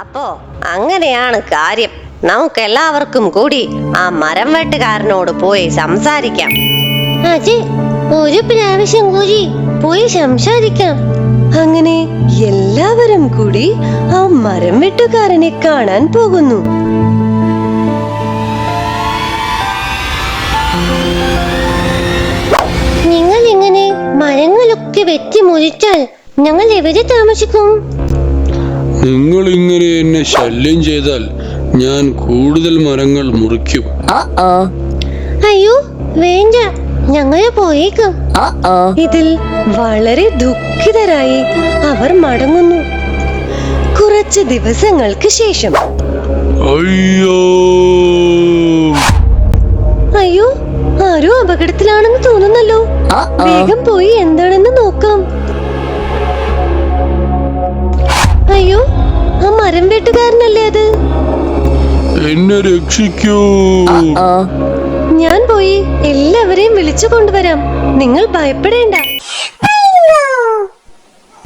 അപ്പോ അങ്ങനെയാണ് കാര്യം. നമുക്കെല്ലാവർക്കും കൂടി ആ മരം വെട്ടുകാരനോട് പോയി സംസാരിക്കാം. അതെ, ഒരു പ്രാവശ്യം കൂടി പോയി സംസാരിക്കാം. അങ്ങനെ എല്ലാവരും കൂടി ആ മരം വെട്ടുകാരനെ കാണാൻ പോകുന്നു. നിങ്ങൾ ഇങ്ങനെ മരങ്ങളൊക്കെ വെട്ടി മുറിച്ചാൽ ഞങ്ങൾ എവിടെ താമസിക്കും? നിങ്ങൾ ഇങ്ങനെ എന്നെ ശല്യം ചെയ്താൽ ഞാൻ കൂടുതൽ മരങ്ങൾ മുറിക്കും. അയ്യോ വേണ്ട, ഞങ്ങൾ പോയേക്കാം. ഇതിൽ വളരെ ദുഃഖിതരായി അവർ മടങ്ങുന്നു. കുറച്ച് ദിവസങ്ങൾക്ക് ശേഷം അയ്യോ, അയ്യോ, ആരോ അപകടത്തിലാണെന്ന് തോന്നുന്നല്ലോ. വേഗം പോയി എന്താണെന്ന് നോക്കാം. അയ്യോ, ആ മരം വെട്ടുകാരനല്ലേ അത്? എന്നെ രക്ഷിക്കൂ. ഞാൻ പോയി എല്ലാവരെയും വിളിച്ചു കൊണ്ടുവരാം. നിങ്ങൾ ഭയപ്പെടേണ്ട.